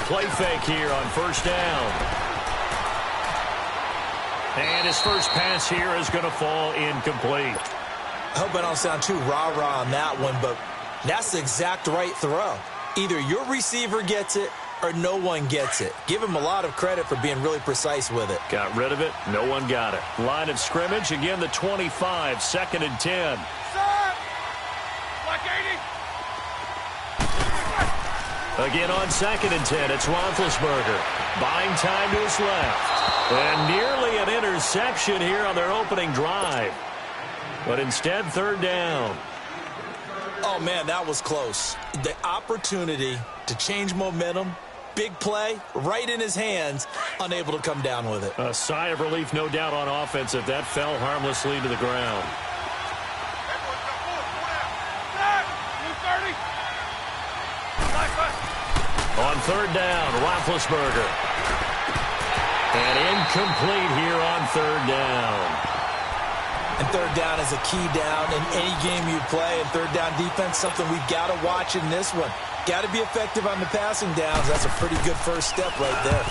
play fake here on first down. And his first pass here is going to fall incomplete. I hope I don't sound too rah-rah on that one, but that's the exact right throw. Either your receiver gets it or no one gets it. Give him a lot of credit for being really precise with it. Got rid of it. No one got it. Line of scrimmage, again the 25, 2nd and 10. Again on 2nd and 10, it's Roethlisberger. Buying time to his left. And nearly an interception here on their opening drive. But instead, 3rd down. Oh, man, that was close. The opportunity to change momentum, big play, right in his hands, unable to come down with it. A sigh of relief, no doubt, on offense if that fell harmlessly to the ground. On 3rd down, Roethlisberger. And incomplete here on 3rd down. And 3rd down is a key down in any game you play. And 3rd down defense, something we've got to watch in this one. Got to be effective on the passing downs. That's a pretty good first step right there.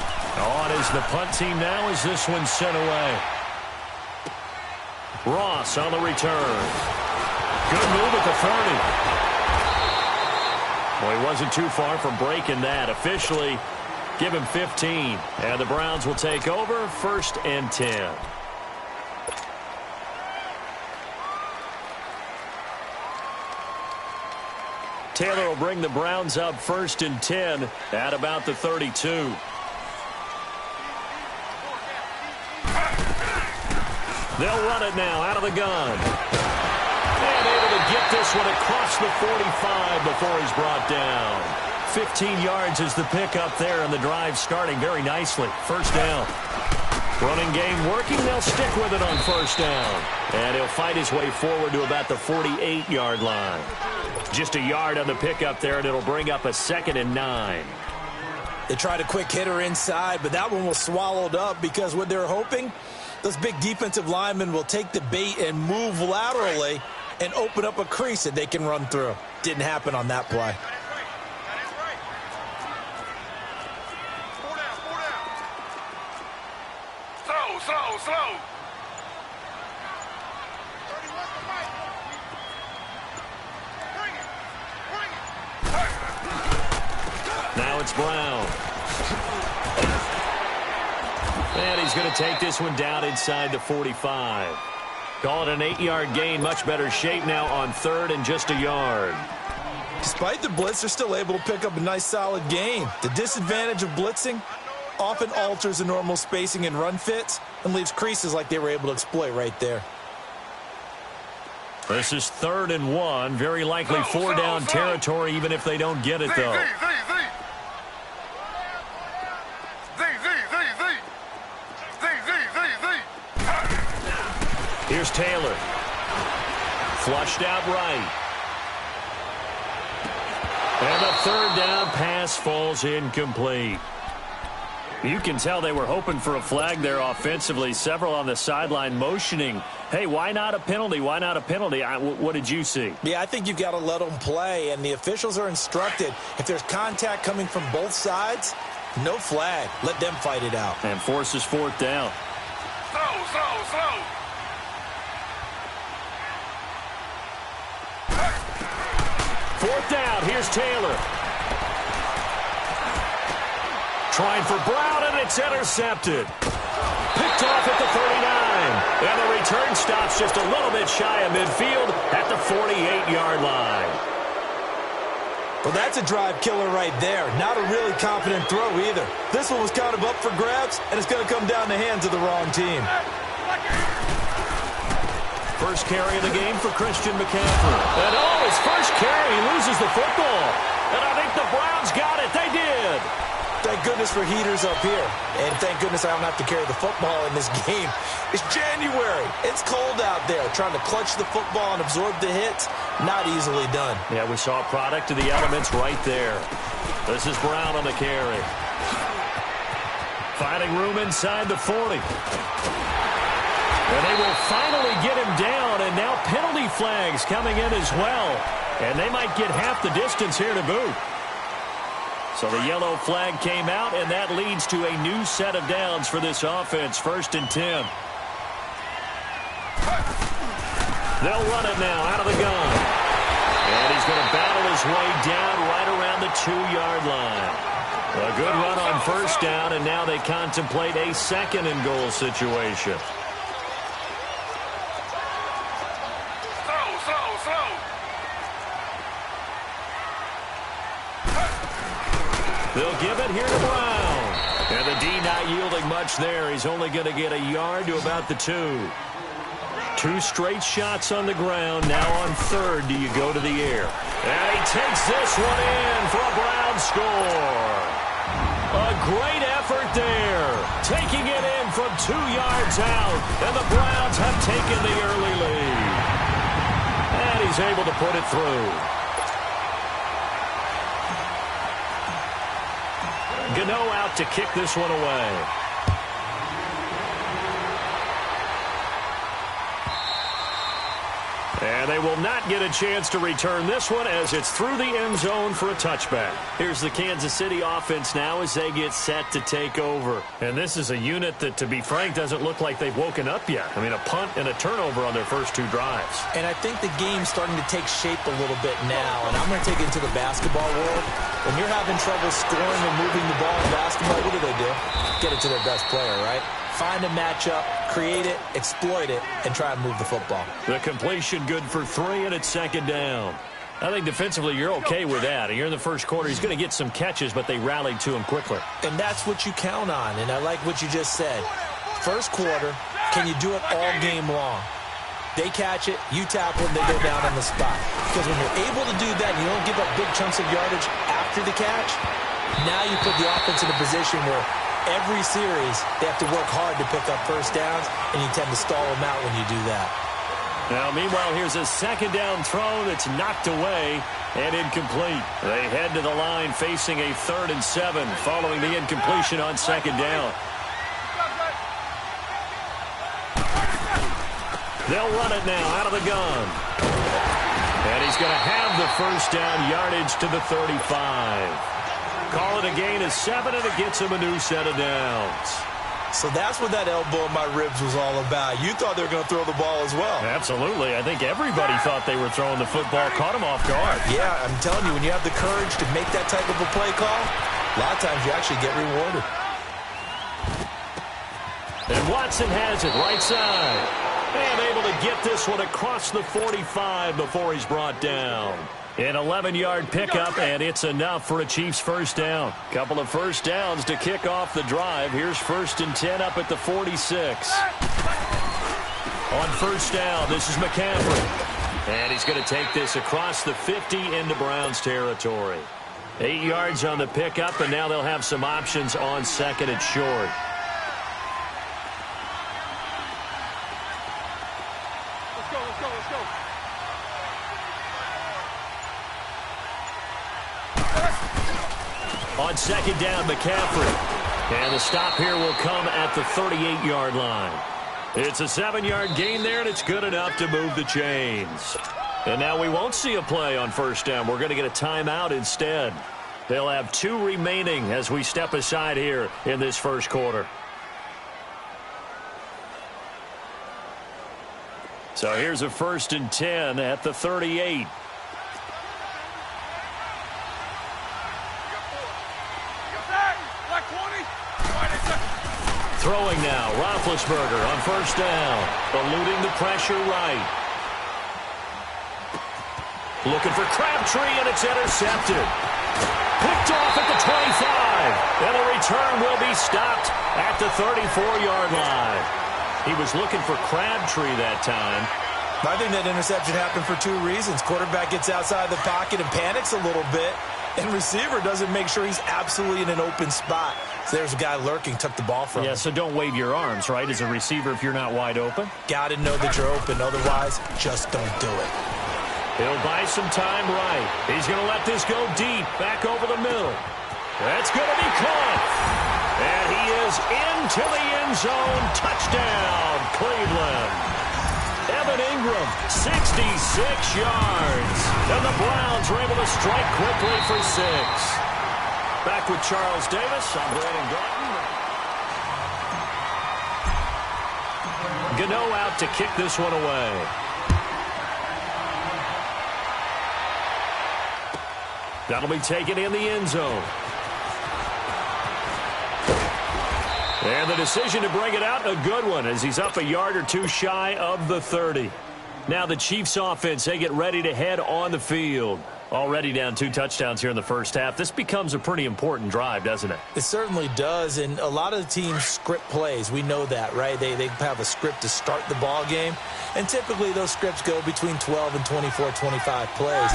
On is the punt team now as this one's sent away. Ross on the return. Good move at the 30. Well, he wasn't too far from breaking that. Officially, give him 15. And the Browns will take over 1st and 10. Taylor will bring the Browns up 1st and 10 at about the 32. They'll run it now out of the gun. And able to get this one across the 45 before he's brought down. 15 yards is the pickup there, and the drive starting very nicely. 1st down. Running game working. They'll stick with it on 1st down. And he'll fight his way forward to about the 48-yard line. Just a yard on the pickup there, and it'll bring up a 2nd and 9. They tried a quick hitter inside, but that one was swallowed up because what they're hoping, those big defensive linemen will take the bait and move laterally and open up a crease that they can run through. Didn't happen on that play. Slow. Now it's Brown. And he's going to take this one down inside the 45. Call it an 8-yard gain. Much better shape now on 3rd and just a yard. Despite the blitz, they're still able to pick up a nice solid gain. The disadvantage of blitzing often alters the normal spacing and run fits and leaves creases like they were able to exploit right there. This is 3rd and 1. Very likely 4-down territory even if they don't get it, though. Here's Taylor. Flushed out right. And the 3rd down pass falls incomplete. You can tell they were hoping for a flag there offensively. Several on the sideline motioning, hey, why not a penalty? Why not a penalty? What did you see? Yeah, I think you've got to let them play, and the officials are instructed if there's contact coming from both sides, no flag. Let them fight it out. And forces 4th down. Slow. 4th down. Here's Taylor. Trying for Brown, and it's intercepted. Picked off at the 39. And the return stops just a little bit shy of midfield at the 48-yard line. Well, that's a drive killer right there. Not a really confident throw either. This one was kind of up for grabs, and it's going to come down the hands of the wrong team. First carry of the game for Christian McCaffrey. And his first carry, he loses the football. And I think the Browns got it. They did. Thank goodness for heaters up here. And thank goodness I don't have to carry the football in this game. It's January. It's cold out there. Trying to clutch the football and absorb the hits, not easily done. Yeah, we saw a product of the elements right there. This is Brown on the carry. Finding room inside the 40. And they will finally get him down, and now penalty flags coming in as well. And they might get half the distance here to boot. So the yellow flag came out, and that leads to a new set of downs for this offense. 1st and 10. They'll run it now out of the gun. And he's going to battle his way down right around the 2-yard line. A good run on 1st down, and now they contemplate a 2nd and goal situation. They'll give it here to Brown. And the D not yielding much there. He's only going to get a yard to about the 2. 2 straight shots on the ground. Now on 3rd, do you go to the air? And he takes this one in for a Brown score. A great effort there. Taking it in from 2 yards out. And the Browns have taken the early lead. And he's able to put it through. Gano out to kick this one away. And they will not get a chance to return this one as it's through the end zone for a touchback. Here's the Kansas City offense now as they get set to take over. And this is a unit that, to be frank, doesn't look like they've woken up yet. I mean, a punt and a turnover on their first 2 drives. And I think the game's starting to take shape a little bit now. And I'm going to take it into the basketball world. When you're having trouble scoring and moving the ball in basketball, what do? Get it to their best player, right? Find a matchup, create it, exploit it, and try and move the football. The completion good for 3, and it's 2nd down. I think defensively you're okay with that. You're in the first quarter. He's going to get some catches, but they rallied to him quickly. And that's what you count on, and I like what you just said. First quarter, can you do it all game long? They catch it, you tackle them, they go down on the spot. Because when you're able to do that and you don't give up big chunks of yardage after the catch, now you put the offense in a position where every series they have to work hard to pick up 1st downs, and you tend to stall them out when you do that. Now, meanwhile, here's a 2nd down throw that's knocked away and incomplete. They head to the line facing a 3rd and 7 following the incompletion on 2nd down. They'll run it now out of the gun. And he's going to have the 1st down yardage to the 35. Call it a gain of 7, and it gets him a new set of downs. So that's what that elbow in my ribs was all about. You thought they were going to throw the ball as well. Absolutely. I think everybody thought they were throwing the football, caught him off guard. Yeah, I'm telling you, when you have the courage to make that type of a play call, a lot of times you actually get rewarded. And Watson has it right side. And able to get this one across the 45 before he's brought down. An 11-yard pickup, and it's enough for a Chiefs 1st down. Couple of 1st downs to kick off the drive. Here's 1st and 10 up at the 46. On 1st down, this is McCaffrey. And he's going to take this across the 50 into Browns territory. 8 yards on the pickup, and now they'll have some options on 2nd and short. Let's go. On 2nd down, McCaffrey. And the stop here will come at the 38-yard line. It's a 7-yard gain there, and it's good enough to move the chains. And now we won't see a play on 1st down. We're going to get a timeout instead. They'll have 2 remaining as we step aside here in this first quarter. So here's a 1st and 10 at the 38. Throwing now, Roethlisberger on 1st down, eluding the pressure right. Looking for Crabtree, and it's intercepted. Picked off at the 25, and the return will be stopped at the 34-yard line. He was looking for Crabtree that time. I think that interception happened for 2 reasons. Quarterback gets outside the pocket and panics a little bit, and receiver doesn't make sure he's absolutely in an open spot. So there's a guy lurking, took the ball from him. Yeah, so don't wave your arms, right, as a receiver if you're not wide open? Got to know that you're open. Otherwise, just don't do it. He'll buy some time right. He's going to let this go deep, back over the middle. That's going to be caught. And he is into the end zone. Touchdown, Cleveland. Evan Ingram, 66 yards. And the Browns are able to strike quickly for 6. Back with Charles Davis. I'm Brandon Gordon. Gano out to kick this one away. That'll be taken in the end zone. And the decision to bring it out, a good one, as he's up a yard or two shy of the 30. Now the Chiefs offense, they get ready to head on the field. Already down 2 touchdowns here in the first half. This becomes a pretty important drive, doesn't it? It certainly does, and a lot of the teams script plays. We know that, right? They have a script to start the ball game, and typically those scripts go between 12 and 24, 25 plays.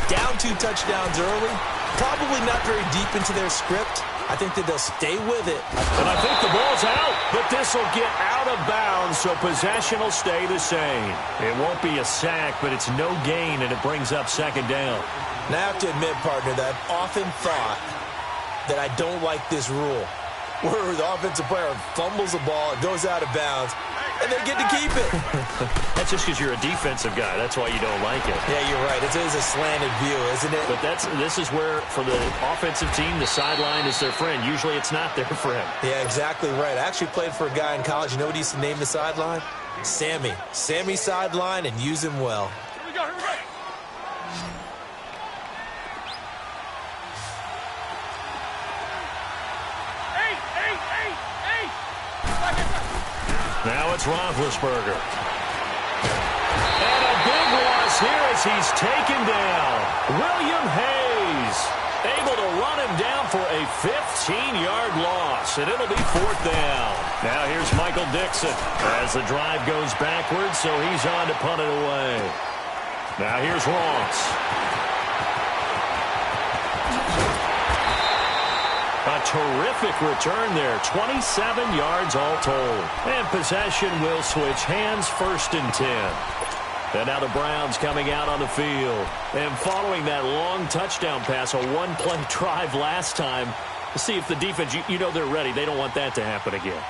Down 2 touchdowns early, probably not very deep into their script. I think that they'll stay with it. And I think the ball's out, but this will get out of bounds, so possession will stay the same. It won't be a sack, but it's no gain, and it brings up second down. Now, I have to admit, partner, that I've often thought that I don't like this rule, where the offensive player fumbles the ball, it goes out of bounds, and they get to keep it. That's just because you're a defensive guy. That's why you don't like it. Yeah, you're right. It is a slanted view, isn't it? But this is where, for the offensive team, the sideline is their friend. Usually it's not their friend. Yeah, exactly right. I actually played for a guy in college. You know what he used to name the sideline? Sammy. Sammy sideline, and use him well. Here we go, here we go. Now it's Roethlisberger. And a big loss here as he's taken down. William Hayes able to run him down for a 15-yard loss, and it'll be 4th down. Now here's Michael Dixon as the drive goes backwards, so he's on to punt it away. Now here's Ross. A terrific return there, 27 yards all told. And possession will switch hands, 1st and 10. And now the Browns coming out on the field. And following that long touchdown pass, a one-play drive last time, to see if the defense, you know they're ready. They don't want that to happen again.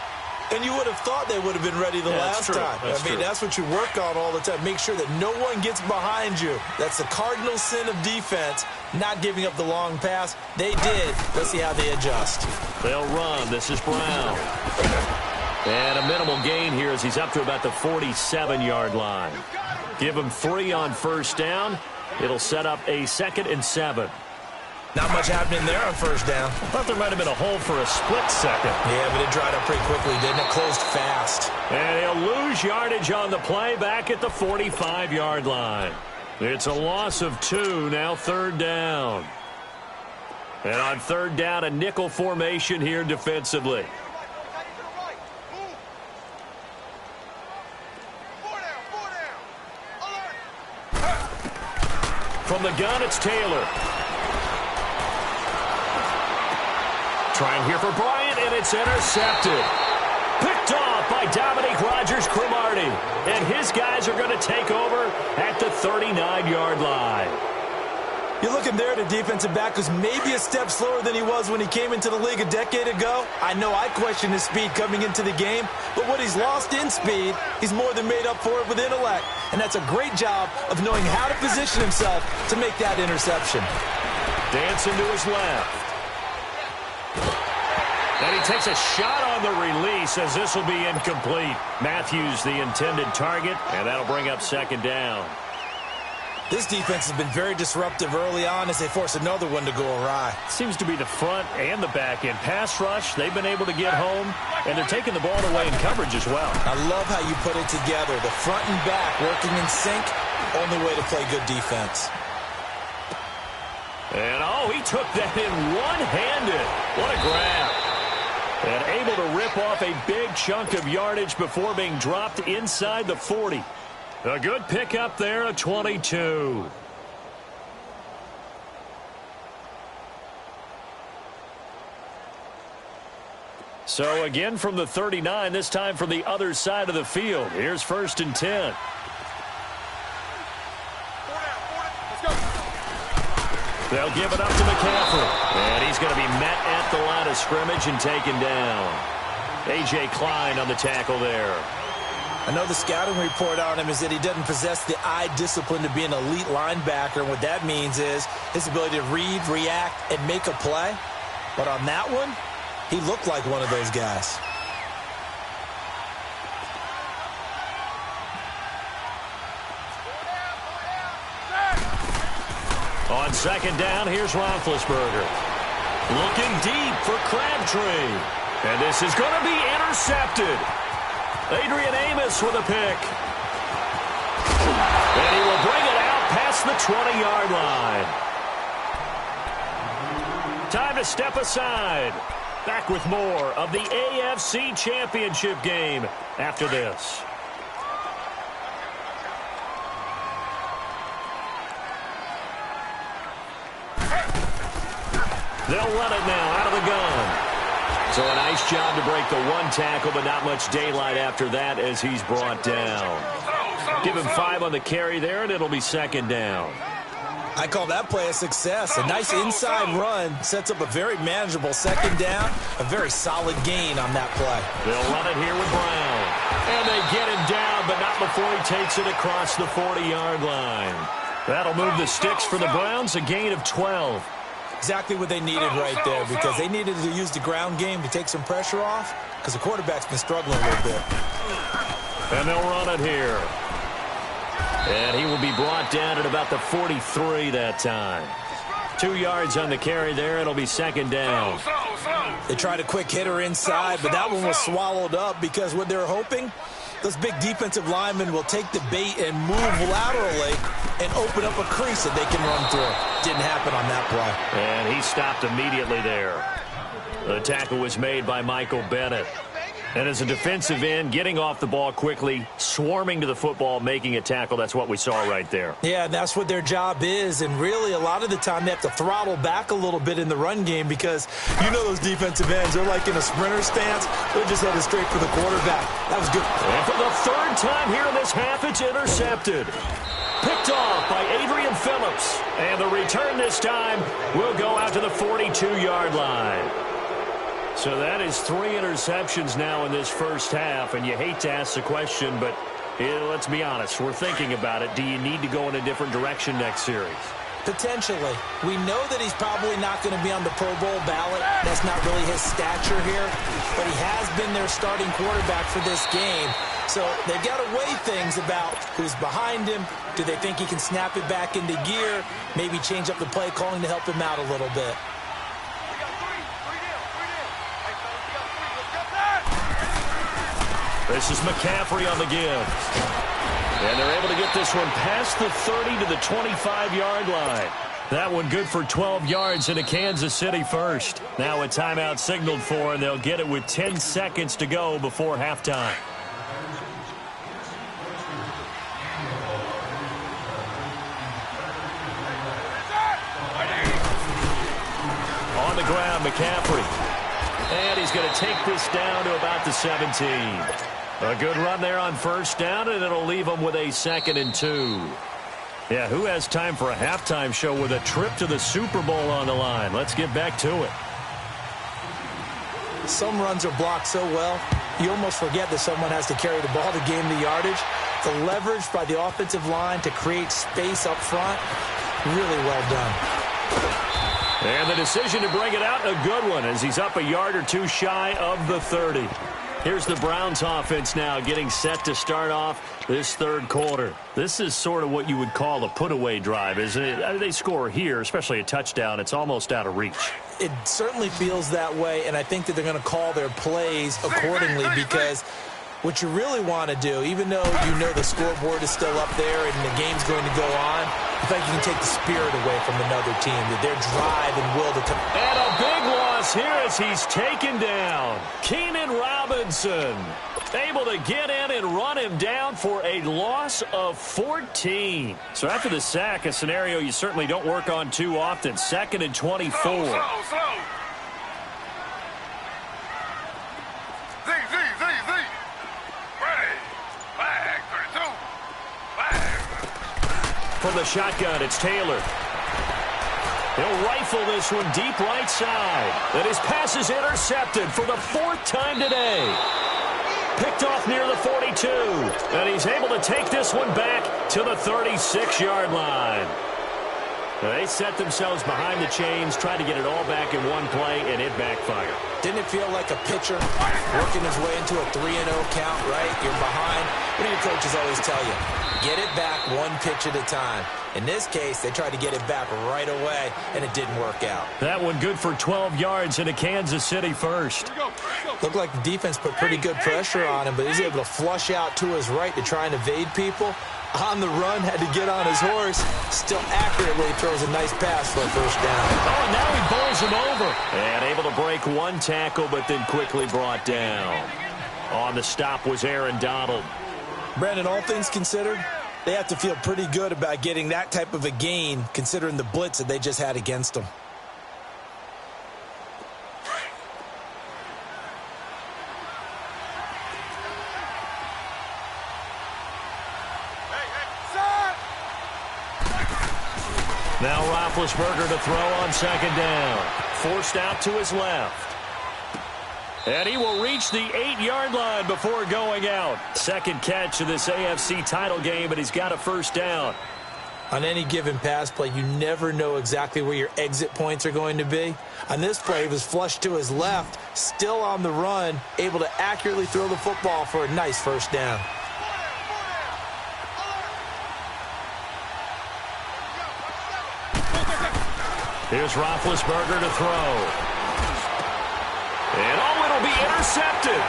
And you would have thought they would have been ready the last time. That's what you work on all the time. Make sure that no one gets behind you. That's the cardinal sin of defense, not giving up the long pass. They did. Let's see how they adjust. They'll run. This is Brown. And a minimal gain here as he's up to about the 47-yard line. Give him 3 on 1st down. It'll set up a 2nd and 7. Not much happening there on 1st down. Thought there might have been a hole for a split second. Yeah, but it dried up pretty quickly, didn't it? Closed fast. And he'll lose yardage on the play back at the 45-yard line. It's a loss of 2, now 3rd down. And on 3rd down, a nickel formation here defensively. From the gun, it's Taylor. Trying here for Bryant, and it's intercepted. Picked off by Dominique Rodgers-Cromartie. And his guys are going to take over at the 39-yard line. You're looking there at a defensive back who's maybe a step slower than he was when he came into the league a decade ago. I know I questioned his speed coming into the game, but what he's lost in speed, he's more than made up for it with intellect. And that's a great job of knowing how to position himself to make that interception. Dancing to his left. And he takes a shot on the release as this will be incomplete. Matthews the intended target, and that'll bring up 2nd down. This defense has been very disruptive early on as they force another one to go awry. Seems to be the front and the back end. Pass rush, they've been able to get home, and they're taking the ball away in coverage as well. I love how you put it together. The front and back working in sync, only way to play good defense. And, he took that in one-handed. What a grab. And able to rip off a big chunk of yardage before being dropped inside the 40. A good pickup there, a 22. So again from the 39, this time from the other side of the field. Here's 1st and 10. They'll give it up to McCaffrey. And he's going to be met at the line of scrimmage and taken down. A.J. Klein on the tackle there. I know the scouting report on him is that he doesn't possess the eye discipline to be an elite linebacker. And what that means is his ability to read, react, and make a play. But on that one, he looked like one of those guys. On second down, here's Roethlisberger. Looking deep for Crabtree. And this is going to be intercepted. Adrian Amos with a pick. And he will bring it out past the 20-yard line. Time to step aside. Back with more of the AFC Championship game after this. They'll run it now out of the gun. So a nice job to break the one tackle, but not much daylight after that as he's brought down. Give him 5 on the carry there, and it'll be second down. I call that play a success. A nice inside run sets up a very manageable second down. A very solid gain on that play. They'll run it here with Brown. And they get him down, but not before he takes it across the 40-yard line. That'll move the sticks for the Browns, a gain of 12. Exactly what they needed right there, because they needed to use the ground game to take some pressure off, because the quarterback's been struggling a little bit. And they'll run it here. And he will be brought down at about the 43 that time. 2 yards on the carry there. It'll be second down. They tried a quick hitter inside, but that one was swallowed up because what they're hoping, those big defensive linemen will take the bait and move laterally and open up a crease that they can run through. Didn't happen on that play. And he stopped immediately there. The tackle was made by Michael Bennett. And as a defensive end, getting off the ball quickly, swarming to the football, making a tackle, that's what we saw right there. Yeah, that's what their job is. And really, a lot of the time, they have to throttle back a little bit in the run game because you know those defensive ends, they're like in a sprinter stance. They're just headed straight for the quarterback. That was good. And for the third time here in this half, it's intercepted. Picked off by Adrian Phillips. And the return this time will go out to the 42-yard line. So that is 3 interceptions now in this first half, and you hate to ask the question, but let's be honest, we're thinking about it. Do you need to go in a different direction next series? Potentially. We know that he's probably not going to be on the Pro Bowl ballot. That's not really his stature here, but he has been their starting quarterback for this game. So they've got to weigh things about who's behind him. Do they think he can snap it back into gear? Maybe change up the play calling to help him out a little bit. This is McCaffrey on the give. And they're able to get this one past the 30 to the 25-yard line. That one good for 12 yards into Kansas City first. Now a timeout signaled for, and they'll get it with 10 seconds to go before halftime. On the ground, McCaffrey. And he's going to take this down to about the 17. A good run there on first down, and it'll leave them with a 2nd and 2. Yeah, who has time for a halftime show with a trip to the Super Bowl on the line? Let's get back to it. Some runs are blocked so well, you almost forget that someone has to carry the ball to gain the yardage. The leverage by the offensive line to create space up front, really well done. And the decision to bring it out, a good one, as he's up a yard or two shy of the 30. Here's the Browns offense now getting set to start off this third quarter. This is sort of what you would call a put-away drive, isn't it? They score here, especially a touchdown. It's almost out of reach. It certainly feels that way, and I think that they're going to call their plays accordingly because what you really want to do, even though you know the scoreboard is still up there and the game's going to go on, I think you can take the spirit away from another team, that their drive and will to come. And a big loss here as he's taken down. Keenan Robinson able to get in and run him down for a loss of 14. So after the sack, a scenario you certainly don't work on too often. 2nd and 24. From the shotgun, it's Taylor. He'll rifle this one deep right side. And his pass is intercepted for the 4th time today. picked off near the 42. And he's able to take this one back to the 36-yard line. They set themselves behind the chains, tried to get it all back in one play, and it backfired. Didn't it feel like a pitcher working his way into a 3-0 count, right? You're behind. What do your coaches always tell you? Get it back one pitch at a time. In this case, they tried to get it back right away, and it didn't work out. That one good for 12 yards into Kansas City first. Looked like the defense put pretty good pressure on him, but he was able to flush out to his right to try and evade people. On the run, had to get on his horse. Still accurately throws a nice pass for a first down. Oh, and now he bowls him over. And able to break one tackle, but then quickly brought down. On the stop was Aaron Donald. Brandon, all things considered, they have to feel pretty good about getting that type of a gain, considering the blitz that they just had against them. Now Roethlisberger to throw on second down. Forced out to his left. And he will reach the 8-yard line before going out. Second catch of this AFC title game, and he's got a first down. On any given pass play, you never know exactly where your exit points are going to be. On this play, he was flushed to his left, still on the run, able to accurately throw the football for a nice first down. Here's Roethlisberger to throw. And it'll be intercepted.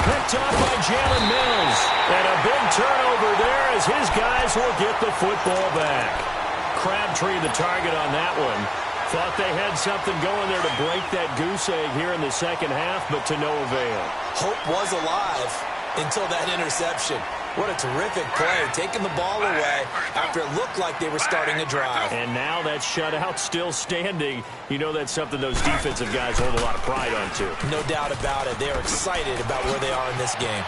Picked off by Jalen Mills. And a big turnover there as his guys will get the football back. Crabtree the target on that one. Thought they had something going there to break that goose egg here in the second half, but to no avail. Hope was alive until that interception. What a terrific play, taking the ball away after it looked like they were starting a drive. And now that shutout still standing. You know that's something those defensive guys hold a lot of pride on, too. No doubt about it. They're excited about where they are in this game.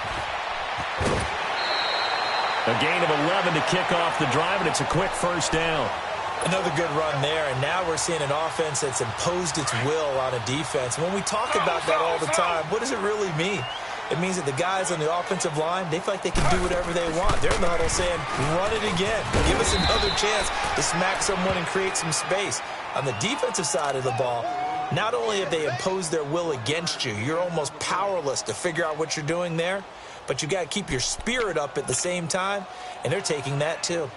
A gain of 11 to kick off the drive, and it's a quick first down. Another good run there, and now we're seeing an offense that's imposed its will on a defense. When we talk about that all the time, what does it really mean? It means that the guys on the offensive line, they feel like they can do whatever they want. They're in the huddle saying, run it again. Give us another chance to smack someone and create some space. On the defensive side of the ball, not only have they imposed their will against you, you're almost powerless to figure out what you're doing there, but you got to keep your spirit up at the same time, and they're taking that too.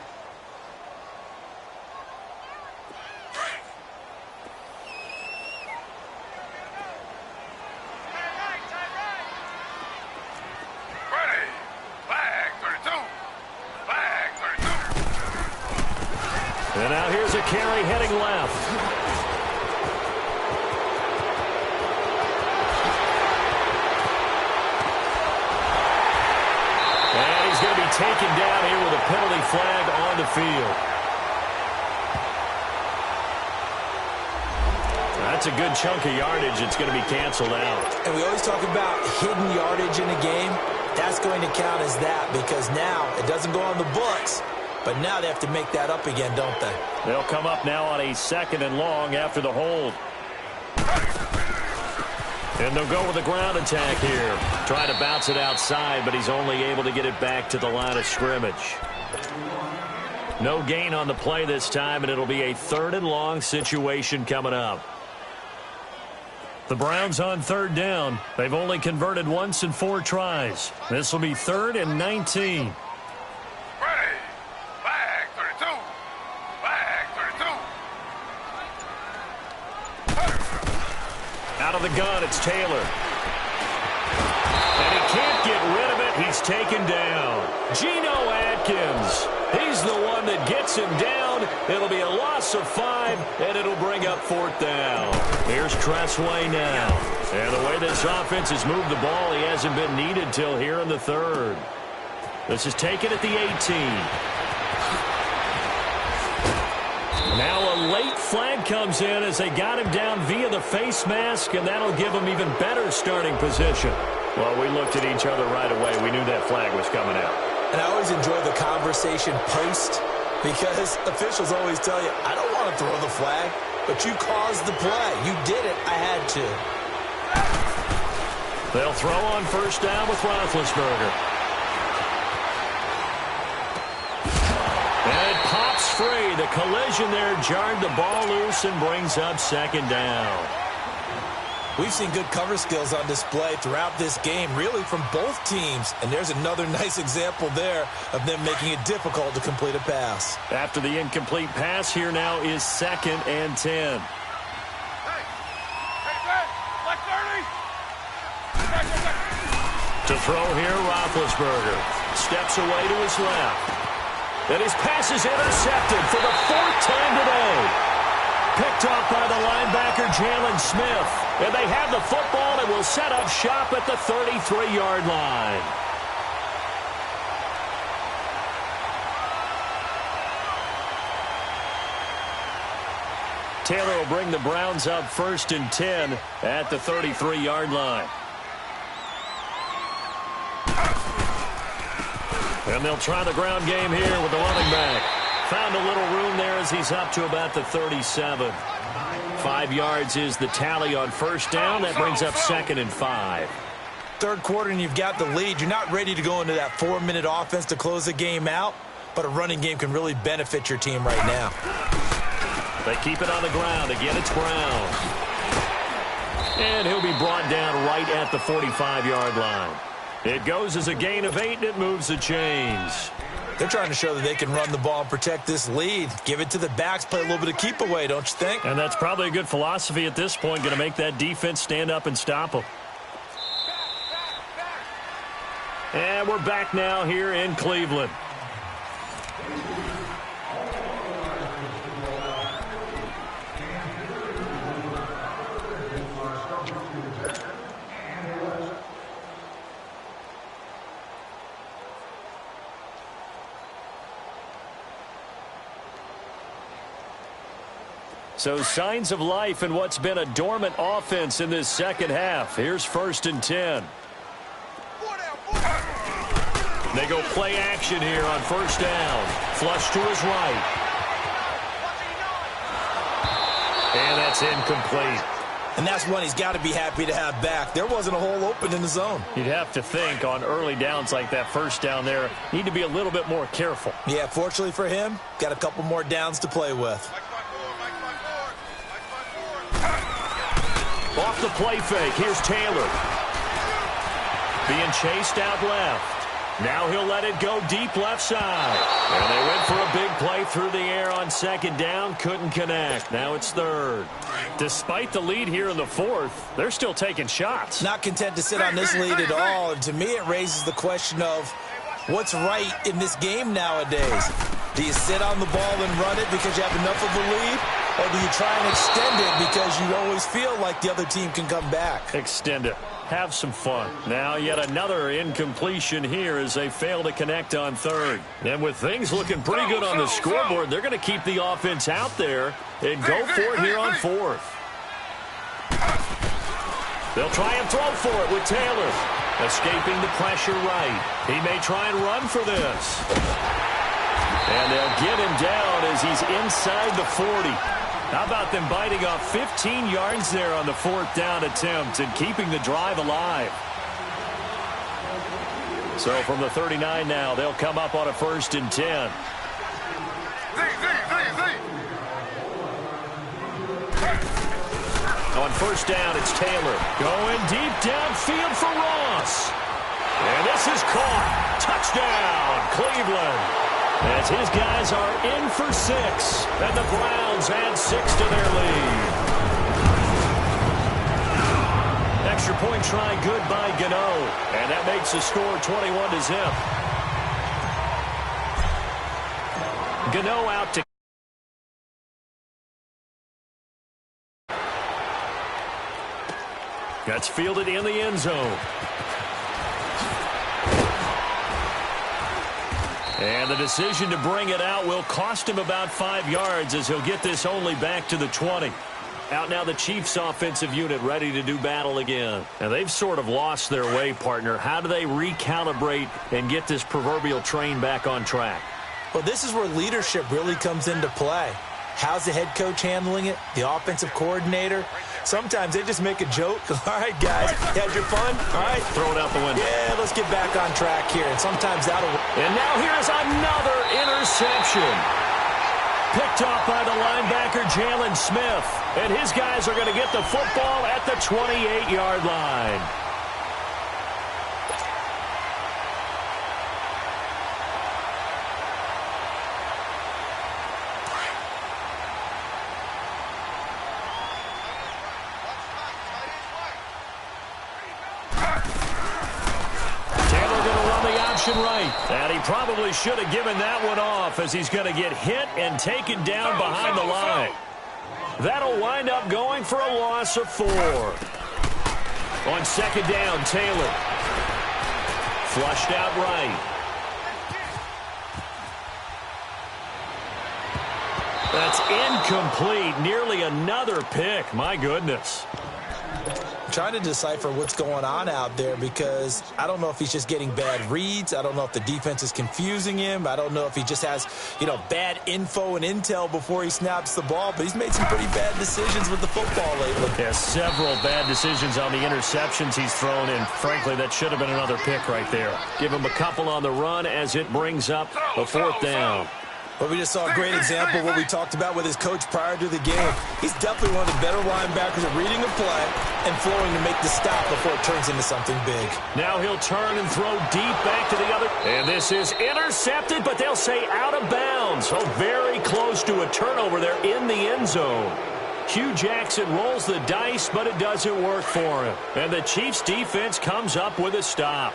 And now here's a carry heading left. And he's going to be taken down here with a penalty flag on the field. That's a good chunk of yardage. It's going to be canceled out. And we always talk about hidden yardage in a game. That's going to count as that because now it doesn't go on the books. But now they have to make that up again, don't they? They'll come up now on a second and long after the hold. And they'll go with a ground attack here. Trying to bounce it outside, but he's only able to get it back to the line of scrimmage. No gain on the play this time, and it'll be a third and long situation coming up. The Browns on third down. They've only converted once in 4 tries. This will be 3rd and 19. Out of the gun, it's Taylor. And he can't get rid of it. He's taken down. Geno Atkins. He's the one that gets him down. It'll be a loss of 5, and it'll bring up 4th down. Here's Tressway now. And the way this offense has moved the ball, he hasn't been needed till here in the 3rd. This is taken at the 18. Now a late flag comes in as they got him down via the face mask, and that'll give him even better starting position. Well, we looked at each other right away. We knew that flag was coming out. And I always enjoy the conversation post because officials always tell you, I don't want to throw the flag, but you caused the play. You did it. I had to. They'll throw on first down with Roethlisberger. And it pops free. The collision there jarred the ball loose and brings up second down. We've seen good cover skills on display throughout this game, really from both teams. And there's another nice example there of them making it difficult to complete a pass. After the incomplete pass, here now is 2nd and 10. To throw here, Roethlisberger steps away to his left. And his pass is intercepted for the 4th time today. Picked off by the linebacker, Jalen Smith. And they have the football and will set up shop at the 33-yard line. Taylor will bring the Browns up 1st and 10 at the 33-yard line. And they'll try the ground game here with the running back. Found a little room there as he's up to about the 37. 5 yards is the tally on first down. That brings up 2nd and 5. Third quarter and you've got the lead. You're not ready to go into that 4-minute offense to close the game out, but a running game can really benefit your team right now. They keep it on the ground. Again, it's Brown. And he'll be brought down right at the 45-yard line. It goes as a gain of 8, and it moves the chains. They're trying to show that they can run the ball and protect this lead. Give it to the backs, play a little bit of keep away, don't you think? And that's probably a good philosophy at this point, going to make that defense stand up and stop them. And we're back now here in Cleveland. So signs of life in what's been a dormant offense in this second half. Here's 1st and 10. They go play action here on first down. Flush to his right. And that's incomplete. And that's one he's got to be happy to have back. There wasn't a hole open in the zone. You'd have to think on early downs like that first down there, need to be a little bit more careful. Yeah, fortunately for him, got a couple more downs to play with. Off the play fake, here's Taylor. Being chased out left. Now he'll let it go deep left side. And they went for a big play through the air on second down. Couldn't connect. Now it's 3rd. Despite the lead here in the 4th, they're still taking shots. Not content to sit on this lead at all. And to me, it raises the question of what's right in this game nowadays. Do you sit on the ball and run it because you have enough of a lead? Or do you try and extend it because you always feel like the other team can come back? Extend it. Have some fun. Now yet another incompletion here as they fail to connect on 3rd. And with things looking pretty good on the scoreboard, they're going to keep the offense out there and go for it here on 4th. They'll try and throw for it with Taylor. Escaping the pressure right. He may try and run for this. And they'll get him down as he's inside the 40. How about them biting off 15 yards there on the 4th down attempt and keeping the drive alive? So from the 39 now, they'll come up on a 1st and 10. On first down, it's Taylor. Going deep downfield for Ross. And this is caught. Touchdown, Cleveland. As his guys are in for 6. And the Browns add 6 to their lead. Extra point try good by Gano. And that makes the score 21-0. Gano out to... That's fielded in the end zone. And the decision to bring it out will cost him about 5 yards as he'll get this only back to the 20. Out now the Chiefs offensive unit ready to do battle again. And they've sort of lost their way, partner. How do they recalibrate and get this proverbial train back on track? Well, this is where leadership really comes into play. How's the head coach handling it? The offensive coordinator? Sometimes they just make a joke. All right, guys, you had your fun? All right. Throw it out the window. Yeah, let's get back on track here. And sometimes that'll... And now here's another interception. Picked off by the linebacker, Jalen Smith. And his guys are going to get the football at the 28-yard line. Right. And he probably should have given that one off as he's going to get hit and taken down behind the line. That'll wind up going for a loss of 4. On second down, Taylor. Flushed out right. That's incomplete. Nearly another pick. My goodness. Trying to decipher what's going on out there because I don't know if he's just getting bad reads. I don't know if the defense is confusing him. I don't know if he just has, bad info and intel before he snaps the ball. But he's made some pretty bad decisions with the football lately. Yeah, several bad decisions on the interceptions he's thrown in. Frankly, that should have been another pick right there. Give him a couple on the run as it brings up a 4th down. But we just saw a great example of what we talked about with his coach prior to the game. He's definitely one of the better linebackers at reading a play and flowing to make the stop before it turns into something big. Now he'll turn and throw deep back to the other. And this is intercepted, but they'll say out of bounds. So very close to a turnover there in the end zone. Hugh Jackson rolls the dice, but it doesn't work for him. And the Chiefs defense comes up with a stop.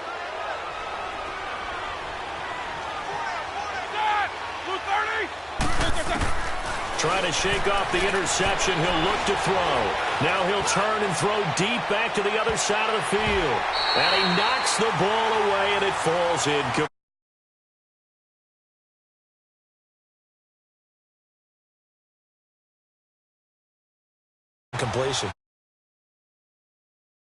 Trying to shake off the interception. He'll look to throw. Now he'll turn and throw deep back to the other side of the field. And he knocks the ball away, and it falls in. Completion.